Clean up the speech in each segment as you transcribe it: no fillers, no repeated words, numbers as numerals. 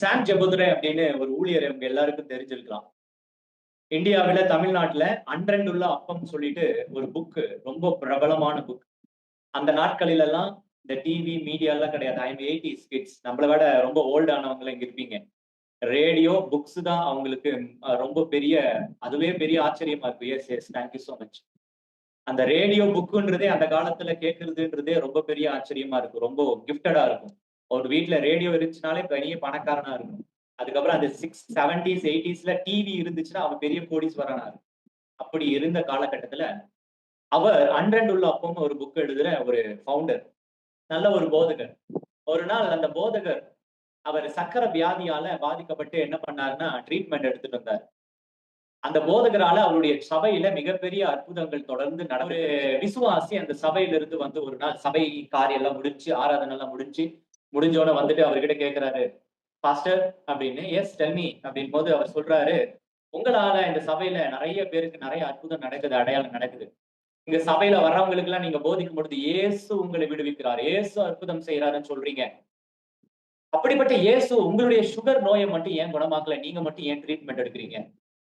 சாம் ஜெபதுரை அப்படின்னு ஒரு ஊழியர் உங்க எல்லாருக்கும் தெரிஞ்சிருக்கலாம். இந்தியாவில தமிழ்நாட்டுல அன்றெண்டுள்ள அப்பம் சொல்லிட்டு ஒரு புக் ரொம்ப பிரபலமான புக். அந்த நாட்களில எல்லாம் இந்த டிவி, மீடியா எல்லாம் கிடையாது. I am 80s kids. நம்மள விட ரொம்ப ஓல்ட் ஆனவங்க இங்க இருப்பீங்க. ரேடியோ, புக்ஸ் தான் அவங்களுக்கு ரொம்ப பெரிய அதுவே பெரிய ஆச்சரியமா இருக்கு. Yes, yes. Thank you so much. அந்த ரேடியோ புக்குன்றதே அந்த காலத்துல கேட்கிறதுன்றதே ரொம்ப பெரிய ஆச்சரியமா இருக்கும். ரொம்ப கிஃப்டடா இருக்கும். ஒரு வீட்ல ரேடியோ இருந்துச்சுனாலே பெரிய பணக்காரனா இருக்கும். அதுக்கப்புறம் அந்த 70s, 80ஸ்ல டிவி இருந்துச்சுன்னா அவன் பெரிய கோடீஸ்வரனா இருக்கும். அப்படி இருந்த காலகட்டத்துல அவர் அன்றெண்டுள்ள அப்பம்னு ஒரு புக் எழுதுற ஒரு ஃபவுண்டர். நல்ல ஒரு போதகர். ஒரு நாள் அந்த போதகர் அவர் சர்க்கரை வியாதியால பாதிக்கப்பட்டு என்ன பண்ணாருன்னா ட்ரீட்மெண்ட் எடுத்துட்டு வந்தார். அந்த போதகரால அவருடைய சபையில மிகப்பெரிய அற்புதங்கள் தொடர்ந்து ஒரு விசுவாசி அந்த சபையில இருந்து வந்து ஒரு நாள் சபை காரியம் எல்லாம் முடிஞ்சு ஆராதனை எல்லாம் முடிஞ்சோட வந்துட்டு அவர்கிட்ட கேட்கிறாரு, பாஸ்டர் அப்படின்னு. எஸ், டெல் மீ அப்படின் போது அவர் சொல்றாரு, உங்களால இந்த சபையில நிறைய பேருக்கு நிறைய அற்புதம் நடக்குது, அடையாளம் நடக்குது. இங்க சபையில வர்றவங்களுக்கு எல்லாம் நீங்க போதிக்கும் பொழுது இயேசு உங்களை விடுவிக்கிறார், இயேசு அற்புதம் செய்யறாருன்னு சொல்றீங்க. அப்படிப்பட்ட இயேசு உங்களுடைய சுகர் நோயை மட்டும் ஏன் குணமாக்கல, நீங்க மட்டும் ஏன் ட்ரீட்மெண்ட் எடுக்கிறீங்க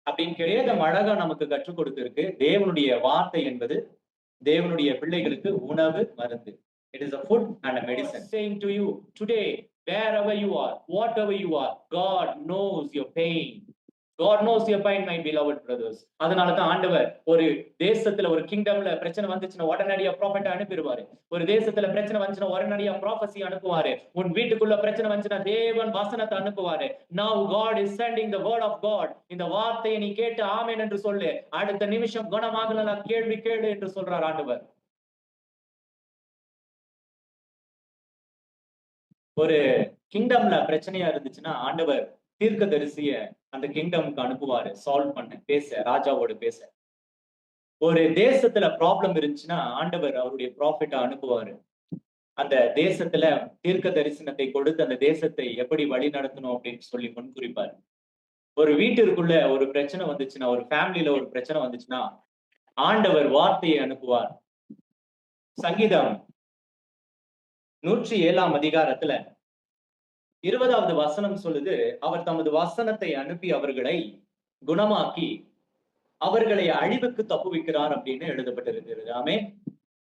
அப்படின்னு வேதம் அழகா நமக்கு கற்றுக் கொடுத்திருக்கு. தேவனுடைய வார்த்தை என்பது தேவனுடைய பிள்ளைகளுக்கு உணவு, மருந்து. It is a food and a medicine. Saying to you today, wherever you are, whatever you are, God knows your pain. God knows your pain, my beloved brothers. அதனால தான் ஆண்டவர் ஒரு தேசத்துல ஒரு கிங்டம்ல பிரச்சனை வந்துச்சுன்னா உடனடியா ப்ராஃபெட் அனுப்பிடுவாரு. ஒரு தேசத்துல பிரச்சனை வந்துச்சுன்னா உடனடியா ப்ராஃபஸி அனுப்புவாரு. உன் வீட்டுக்குள்ள பிரச்சனை வந்துச்சுன்னா தேவன் வசனத்தை அனுப்புவாரு. Now God is sending the word of God. இந்த வார்த்தையை நீ கேட்டு ஆமென் என்று சொல்லு. அடுத்த நிமிஷம் குணமாகலாம், கேள்வி கேளு என்று சொல்றார் ஆண்டவர். ஒரு கிங்டம்ல பிரச்சனையா இருந்துச்சுன்னா ஆண்டவர் தீர்க்கதரிசிய அந்த கிங்டம்க்கு அனுப்புவாரு. சால்வ் பண்ண, பேச, ராஜாவோட பேச. ஒரு தேசத்துல ப்ராப்ளம் இருந்துச்சுன்னா ஆண்டவர் அவருடைய ப்ராஃபிட்ட அனுப்புவாரு. அந்த தேசத்துல தீர்க்க தரிசனத்தை கொடுத்து அந்த தேசத்தை எப்படி வழி நடத்தணும் அப்படின்னு சொல்லி முன்குறிப்பாரு. ஒரு வீட்டிற்குள்ள ஒரு பிரச்சனை வந்துச்சுன்னா, ஒரு ஃபேமிலியில ஒரு பிரச்சனை வந்துச்சுன்னா ஆண்டவர் வார்த்தையை அனுப்புவார். சங்கீதம் 107ஆம் அதிகாரத்துல 20வது வசனம் சொல்லுது, அவர் தமது வசனத்தை அனுப்பி அவர்களை குணமாக்கி அவர்களை அழிவுக்கு தப்புவிக்கிறார் அப்படின்னு எழுதப்பட்டிருக்கிறது. ஆமென்.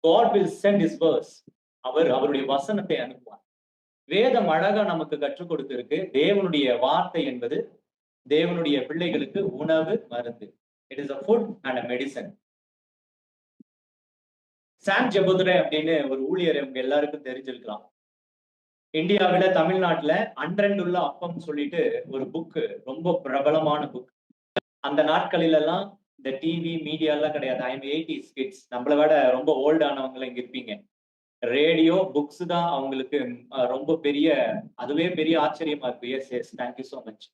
God will send his verse. அவர் அவருடைய வசனத்தை அனுப்புவார். வேதம் அழகா நமக்கு கற்றுக் கொடுத்திருக்கு. தேவனுடைய வார்த்தை என்பது தேவனுடைய பிள்ளைகளுக்கு உணவு, மருந்து. It is a food and a medicine. சாம் ஜெபதுரை அப்படின்னு ஒரு ஊழியர் உங்க எல்லாருக்கும் தெரிஞ்சிருக்கலாம். இந்தியாவில தமிழ்நாட்டுல அன்றெண்டுள்ள அப்பம் சொல்லிட்டு ஒரு புக் ரொம்ப பிரபலமான புக். அந்த நாட்களில எல்லாம் இந்த டிவி, மீடியா எல்லாம் கிடையாது. I am 80s kids. நம்மள விட ரொம்ப ஓல்ட் ஆனவங்க இங்க இருப்பீங்க. ரேடியோ, புக்ஸ் தான் அவங்களுக்கு ரொம்ப பெரிய அதுவே பெரிய ஆச்சரியமா இருக்கு. Yes, yes. Thank you so much.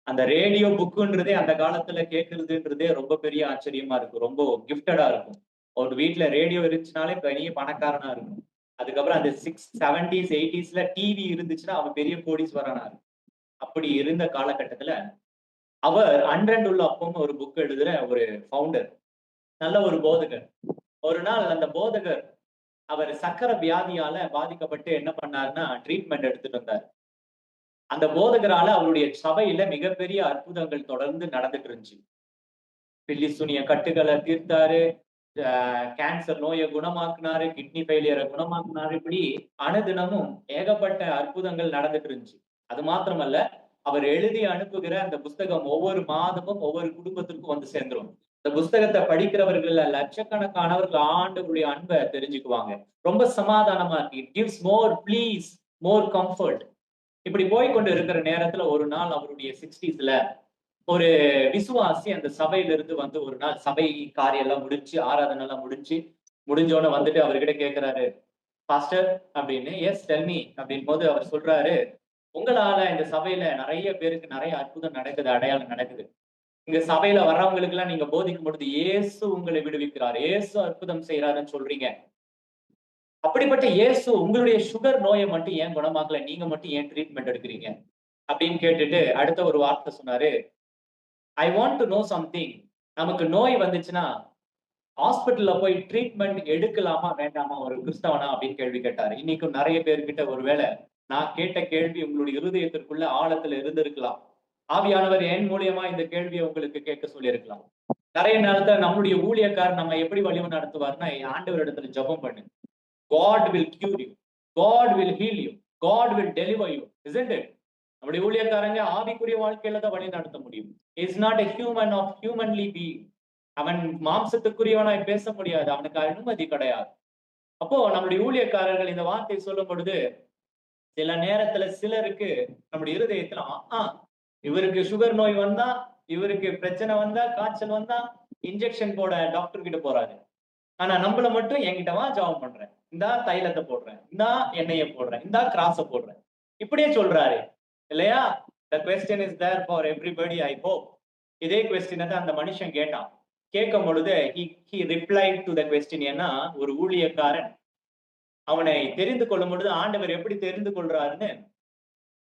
அந்த ரேடியோ புக்குன்றதே அந்த காலத்துல கேட்கிறதுன்றதே ரொம்ப பெரிய ஆச்சரியமா இருக்கும். ரொம்ப கிஃப்டடா இருக்கும். ஒரு வீட்ல ரேடியோ இருந்துச்சுனாலே பெரிய பணக்காரனா இருக்கும். அதுக்கப்புறம் அந்த 70s, 80ஸ்ல டிவி இருந்துச்சுன்னா அவன் பெரிய கோடீஸ்வரனா இருக்கும். அப்படி இருந்த காலகட்டத்துல அவர் அன்றெண்டுள்ள அப்பம்னு ஒரு புக் எழுதுற ஒரு ஃபவுண்டர். நல்ல ஒரு போதகர். ஒரு நாள் அந்த போதகர் அவர் சர்க்கரை வியாதியால பாதிக்கப்பட்டு என்ன பண்ணாருன்னா ட்ரீட்மெண்ட் எடுத்துட்டு வந்தார். அந்த போதகரால அவருடைய சபையில மிகப்பெரிய அற்புதங்கள் தொடர்ந்து நடந்துட்டு இருந்துச்சு. பில்லி சூனிய கட்டுகளை தீர்த்தாரு, கேன்சர் நோயை குணமாக்குனாரு, கிட்னி ஃபெயிலியரை குணமாக்குனாரு. இப்படி அனுதினமும் ஏகப்பட்ட அற்புதங்கள் நடந்துட்டு இருந்துச்சு. அது மாத்திரமல்ல, அவர் எழுதி அனுப்புகிற அந்த புஸ்தகம் ஒவ்வொரு மாதமும் ஒவ்வொரு குடும்பத்திற்கும் வந்து சேர்ந்துரும். இந்த புஸ்தகத்தை படிக்கிறவர்கள் லட்சக்கணக்கானவர்கள் ஆண்டவருடைய அன்பை தெரிஞ்சுக்குவாங்க. ரொம்ப சமாதானமா இருக்கு. It gives more please, more comfort. இப்படி போய்கொண்டு இருக்கிற நேரத்துல ஒரு நாள் அவருடைய 60ஸ்ல ஒரு விசுவாசி அந்த சபையில இருந்து வந்து ஒரு நாள் சபை காரியம் எல்லாம் முடிஞ்சு ஆராதனை எல்லாம் முடிஞ்சோட வந்துட்டு அவர்கிட்ட கேட்கிறாரு, பாஸ்டர் அப்படின்னு. எஸ், டெல் மீ அப்படின் போது அவர் சொல்றாரு, உங்களால இந்த சபையில நிறைய பேருக்கு நிறைய அற்புதம் நடக்குது, அடையாளம் நடக்குது. இங்க சபையில வர்றவங்களுக்கு எல்லாம் நீங்க போதிக்கும் பொழுது இயேசு உங்களை விடுவிக்கிறார், இயேசு அற்புதம் செய்யறாருன்னு சொல்றீங்க. அப்படிப்பட்ட இயேசு உங்களுடைய சுகர் நோயை மட்டும் ஏன் குணமாக்கல, நீங்க மட்டும் ஏன் ட்ரீட்மெண்ட் எடுக்கிறீங்க அப்படின்னு கேட்டுட்டு அடுத்த ஒரு வார்த்தை சொன்னாரு, I want to know something. நமக்கு நோய் வந்துச்சுன்னா ஹாஸ்பிட்டல்ல போய் ட்ரீட்மெண்ட் எடுக்கலாமா வேண்டாமா ஒரு கிறிஸ்தவனா அப்படின்னு கேள்வி கேட்டாரு. இன்னைக்கும் நிறைய பேர்கிட்ட ஒருவேளை நான் கேட்ட கேள்வி உங்களுடைய இருதயத்திற்குள்ள ஆழத்துல இருந்திருக்கலாம். ஆவியானவர் என் மூலியமா இந்த கேள்வியை உங்களுக்கு கேட்க சொல்லியிருக்கலாம். நிறைய நேரத்துல நம்முடைய ஊழியக்காரர் நம்ம எப்படி வழிவு நடத்துவார்னா, ஆண்டவர் இடத்துல ஜெபம் பண்ணு. God will cure you. God will heal you. God will deliver you. Isn't it? நம்முடைய ஊழியக்காரங்க ஆவிக்குரிய வாழ்க்கையில தான் வழி நடத்த முடியும். Is not a human of humanly being. அவன் மாம்சத்துக்குரியவனாய் பேச முடியாது. அவனுக்கு அனுமதி கிடையாது. அப்போ நம்முடைய ஊழியக்காரர்கள் இந்த வார்த்தை சொல்லும் பொழுது சில நேரத்துல சிலருக்கு நம்முடைய இருதயத்துல இவருக்கு சுகர் நோய் வந்தா, இவருக்கு பிரச்சனை வந்தா, காய்ச்சல் வந்தா இன்ஜெக்ஷன் போட டாக்டர் கிட்ட போறாரு. ஆனா நம்மள மட்டும் என்கிட்ட வா ஜெபம் பண்றேன், இந்தா தைலத்தை போடுறேன், இந்தா எண்ணெயை போடுறேன், இந்தா கிராஸ போடுறேன், இப்படியே சொல்றாரு இல்லையா? The question is there for everybody, I hope. இதே கொஸ்டினை தான் அந்த மனுஷன் கேட்டான். கேட்கும் பொழுது he replied to the question. ஏன்னா ஒரு ஊழியக்காரன் அவனை தெரிந்து கொள்ளும் பொழுது ஆண்டவர் எப்படி தெரிந்து கொள்றாருன்னு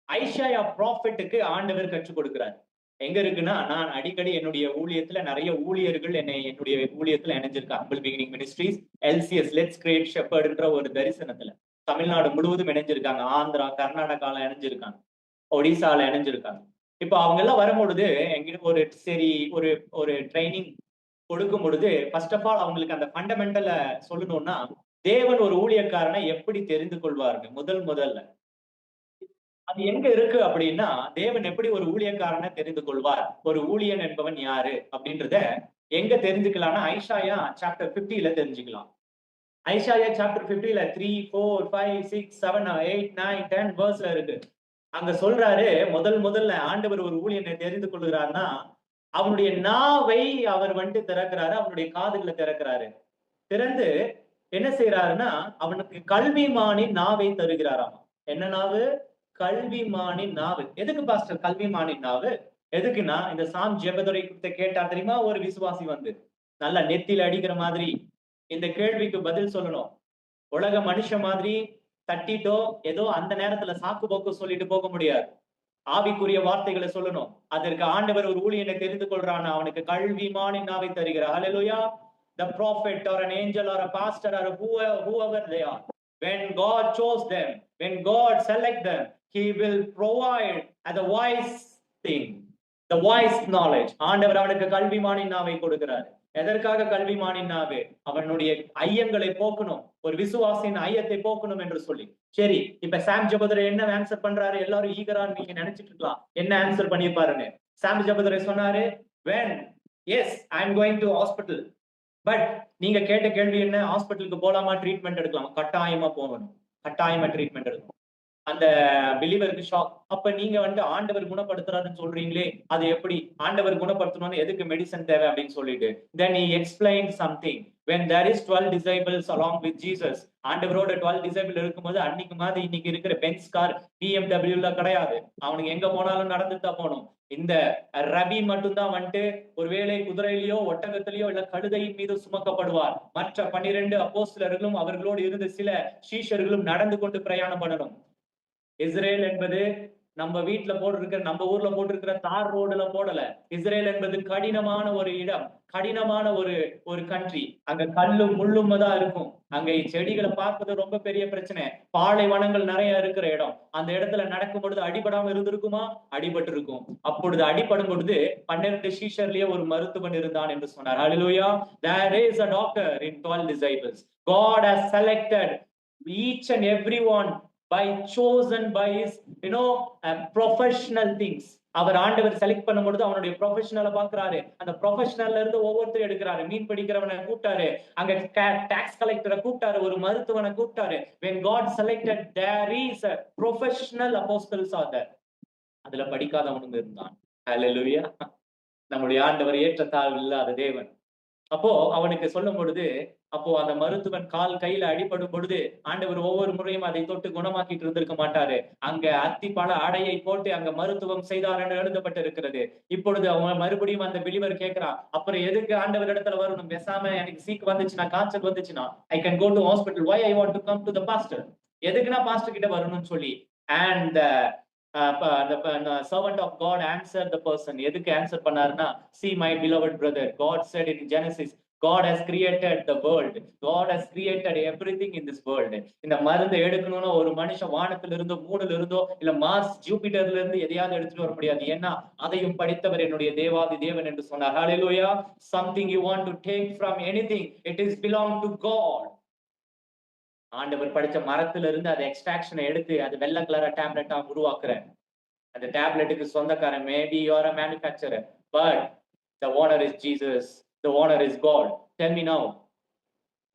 ஐசாயா ப்ராஃபெட்டுக்கு ஆண்டவர் கற்றுக் கொடுக்கிறார். எங்க இருக்குன்னா, நான் அடிக்கடி என்னுடைய ஊழியத்துல நிறைய ஊழியர்கள் என்னுடைய ஊழியத்துல இணைஞ்சிருக்காங்க. Humble beginning ministries, LCS let's create ஷெப்பர்ட்ன்ற ஒரு தரிசனத்துல தமிழ்நாடு முழுவதும் இணைஞ்சிருக்காங்க. ஆந்திரா, கர்நாடகால இணைஞ்சிருக்காங்க, ஒடிசால இணைஞ்சிருக்காங்க. இப்ப அவங்க எல்லாம் வரும்பொழுது எங்கிட்ட ஒரு ட்ரைனிங் கொடுக்கும் பொழுது ஃபர்ஸ்ட் ஆஃப் ஆல் அவங்களுக்கு அந்த ஃபண்டமெண்டல சொல்லணும்னா, தேவன் ஒரு ஊழியக்காரனை எப்படி தெரிந்து கொள்வாருங்க முதல்ல அது எங்க இருக்கு அப்படின்னா, தேவன் எப்படி ஒரு ஊழியக்காரனை தெரிந்து கொள்வார், ஒரு ஊழியன் என்பவன் யாரு அப்படின்றத எங்க தெரிஞ்சுக்கலாம்னா ஐசாயா சாப்டர் 50ல தெரிஞ்சுக்கலாம். ஐசாயா சாப்டர் 50ல 3, 4, 5, 6, 7, 8, 9, 10 வேர்ஸ்ல இருக்கு. அங்க சொல்றாரு, முதல்ல ஆண்டவர் ஒரு ஊழியனை தெரிந்து கொள்கிறார்னா அவனுடைய நாவை அவர் திறக்கிறாரு, அவனுடைய காதுகளை திறக்கிறாரு. திறந்து என்ன செய்யறாருன்னா அவனுக்கு கல்விமானின் நாவை தருகிறாராம். என்ன நாவு? கல்விமானின் நாவு. எதுக்கு பாஸ்டர் கல்விமானின் நாவு? எதுக்குன்னா, இந்த சாம் ஜெபதுரை கேட்டா தெரியுமா ஒரு விசுவாசி நல்லா நெத்தில அடிக்கிற மாதிரி இந்த கேள்விக்கு பதில் சொல்லணும். உலக மனுஷ மாதிரி தட்டிட்டோ ஏதோ அந்த நேரத்துல சாக்கு போக்கு சொல்லிட்டு போக முடியாது. ஆவிக்குரிய வார்த்தைகளை சொல்லணும். அதற்கு ஆண்டவர் ஒரு ஊழியனை தெரிந்து கொள்றான், அவனுக்கு கல்விமானின் நாவை தருகிறார். ஹல்லேலூயா. The prophet or an angel or a pastor or whoever they are, when God chose them, when God select them, he will provide as a wise thing, the wise knowledge. ஆண்டவர் அவனுக்கு கல்விமானின் நாவை கொடுக்கிறார். எதற்காக கல்விமானின் நாவு? அவனுடைய ஐயங்களை போக்கணும், ஒரு விசுவாசின் ஐயத்தை போக்கணும் என்று சொல்லி. சரி, இப்ப சாம் ஜெபதுரை என்ன ஆன்சர் பண்றாரு? எல்லாரும் ஈகரான்னு நீங்க நினைச்சிட்டு இருக்கலாம் என்ன ஆன்சர் பண்ணிருப்பாருன்னு. சாம் ஜெபதுரை சொன்னாரு, when yes I am going to hospital, but நீங்க கேட்ட கேள்வி என்ன? ஹாஸ்பிட்டலுக்கு போலாமா, ட்ரீட்மெண்ட் எடுக்கலாம்? கட்டாயமா போகணும், கட்டாயமா ட்ரீட்மெண்ட் எடுக்கணும். அந்த பிலீவருக்கு ஷாக். அப்ப நீங்க ஆண்டவர் குணப்படுத்துறாருன்னு சொல்றீங்களே, அது எப்படி? ஆண்டவர் குணப்படுத்தணும்னு எதுக்கு மெடிசன் தேவை அப்படின்னு சொல்லிட்டு then he explained something. When there is 12 disciples along with Jesus, ஆண்டவரோட 12 disciples இருக்கும்போது அன்னைக்கு மாதிரி இன்னைக்கு இருக்கிற பென்ஸ் கார் BMW கிடையாது. அவனுக்கு எங்க போனாலும் நடந்துட்டு தான் போகணும். இந்த ரபி மட்டும்தான் ஒருவேளை குதிரையிலயோ ஒட்டகத்திலேயோ இல்ல கழுதையின் மீது சுமக்கப்படுவார். மற்ற 12 அப்போஸ்தலர்களும் அவர்களோடு இருந்த சில சீஷர்களும் நடந்து கொண்டு பிரயாணம் பண்ணணும். இஸ்ரேல் என்பது நம்ம வீட்டுல போட்டிருக்கிற, நம்ம ஊர்ல போட்டிருக்கிற தார் ரோடுல போடல. இஸ்ரேல் என்பது கடினமான ஒரு இடம், கடினமான ஒரு கண்ட்ரி. அங்க கல்லும் முள்ளும் தான் இருக்கும். அங்க செடிகளை பார்ப்பது ரொம்ப பெரிய பிரச்சனை. பாலைவனங்கள் நிறைய இருக்கிற இடம். அந்த இடத்துல நடக்கும் பொழுது அடிபடாம இருந்திருக்குமா? அடிபட்டு இருக்கும். அப்பொழுது அடிபடும் பொழுது 12 சீஷர்லயே ஒரு மருத்துவன் இருந்தான் என்று சொன்னார். Hallelujah. There is a doctor in 12 disciples. God has selected each and every one chosen by his professional things. அவர் ஆண்டவர் செலக்ட் பண்ணும் பொழுது அவனுடைய ப்ரொஃபஷனலை பாக்குறாரு. அந்த ப்ரொஃபஷனல்ல இருந்து ஒவ்வொருத்தரும் எடுக்கிறாரு. மீன் பிடிக்கிறவனை கூப்பிட்டாரு, அங்க டாக்ஸ் கலெக்டரை கூப்பிட்டாரு, ஒரு மருத்துவனை கூப்பிட்டாரு. when God selected, there is a professional apostles are there. அதுல படிக்காதவனும் இருந்தான். ஹல்லேலூயா. நம்முடைய ஆண்டவர் ஏற்றத்தாழ்வு இல்லாத தேவன். அப்போ அவனுக்கு சொல்லும் பொழுது, அப்போ அந்த மருத்துவன் கால் கையில அடிபடும் பொழுது ஆண்டவர் ஒவ்வொரு முறையும் அதை தொட்டு குணமாக்கிட்டு இருந்திருக்க மாட்டாரு. அங்க அத்திப்பழ அடையை போட்டு அங்க மருத்துவம் செய்தார் என்று எழுதப்பட்டிருக்கிறது. இப்பொழுது அவன் மறுபடியும் அந்த பிலிவர் கேட்கிறான், அப்புறம் எதுக்கு ஆண்டவர் இடத்துல வரணும்? பேசாம எனக்கு சீக்கு வந்துச்சுன்னா, காய்ச்சல் வந்துச்சுன்னா, I can go to hospital. Why I want to come to the pastor? எதுக்குன்னா பாஸ்டர் கிட்ட வரணும்னு சொல்லி. And the servant of God answered the person. எதுக்கு ஆன்சர் பண்ணாருன்னா, see my beloved brother, God said in Genesis, God has created the world. God has created everything in this world. இந்த மருந்து எடுக்கணும்னா ஒரு மனுஷன் வானத்துல இருந்தோ மூணுல இருந்தோ இல்ல மார்ஸ் ஜூபிட்டர்ல இருந்து எதையாவது எடுத்துட்டு வர முடியாது. ஏன்னா அதையும் படித்தவர் என்னுடைய தேவாதி தேவன் என்று சொன்னார். Hallelujah. Something you want to take from anything, it is belong to God. ஆண்டவர் படிச்ச மரத்துல இருந்து அதை எக்ஸ்ட்ராக்ஷனை எடுத்து அது வெள்ளை கலரா டேப்லெட்டா உருவாக்குறேன். அந்த டேப்லெட்டுக்கு சொந்தக்காரன் maybe you are a manufacturer, but the owner is Jesus, the owner is God. Tell me now.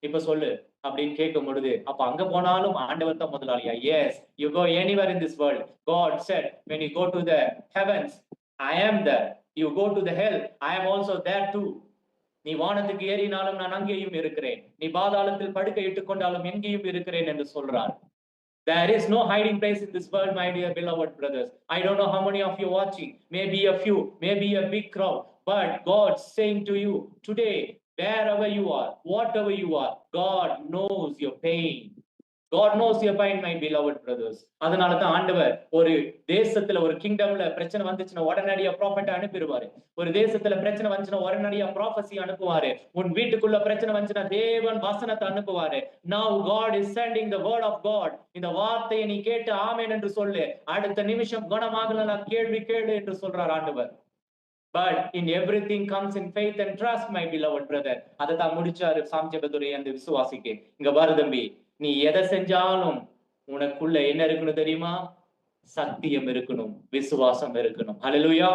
இப்ப சொல்லு அப்படின்னு கேட்கும் பொழுது அப்ப அங்க போனாலும் ஆண்டவர் தான் முதலாளியா? Yes, you go anywhere in this world. God said, when you go to the heavens, I am there. You go to the hell, I am also there too. நீ வானத்துக்கு ஏறினாலும் நான் அங்கேயும் இருக்கிறேன், நீ பாதாளத்தில் படுக்கை இட்டுக் கொண்டாலும் எங்கேயும் இருக்கிறேன் என்று சொல்றார். There is no hiding place in this world, my dear beloved brothers. I don't know how many of you watching, maybe a few, maybe a big crowd, but God's saying to you today, wherever you are, whatever you are, God knows your pain. God knows your pain, my beloved brothers. அதனால தான் ஆண்டவர் ஒரு தேசத்துல ஒரு கிங்டம்ல பிரச்சனை வந்துச்சுன்னா உடனடியா prophet அனுப்பிடுவாரு. ஒரு தேசத்துல பிரச்சனை வந்துச்சுன்னா உடனடியா ப்ராஃபஸி அனுப்புவாரு. உன் வீட்டுக்குள்ள பிரச்சனை வந்துச்சுன்னா தேவன் வசனத்தை அனுப்புவாரு. Now God is sending the word of God. இந்த வார்த்தையை நீ கேட்டு ஆமென் என்று சொல்லு. அடுத்த நிமிஷம் குணமாகலனா கேள்வி கேளு என்று சொல்றார் ஆண்டவர். But in everything comes in faith and trust, my beloved brother. அதை தான் முடிச்சாரு சாம் ஜெபதுரை அந்த விசுவாசிக்கு. இங்க பாரு தம்பி, நீ எதை செஞ்சாலும் உனக்குள்ள என்ன இருக்கணும் தெரியுமா? சத்தியம் இருக்கணும், விசுவாசம் இருக்கணும். ஹல்லேலூயா.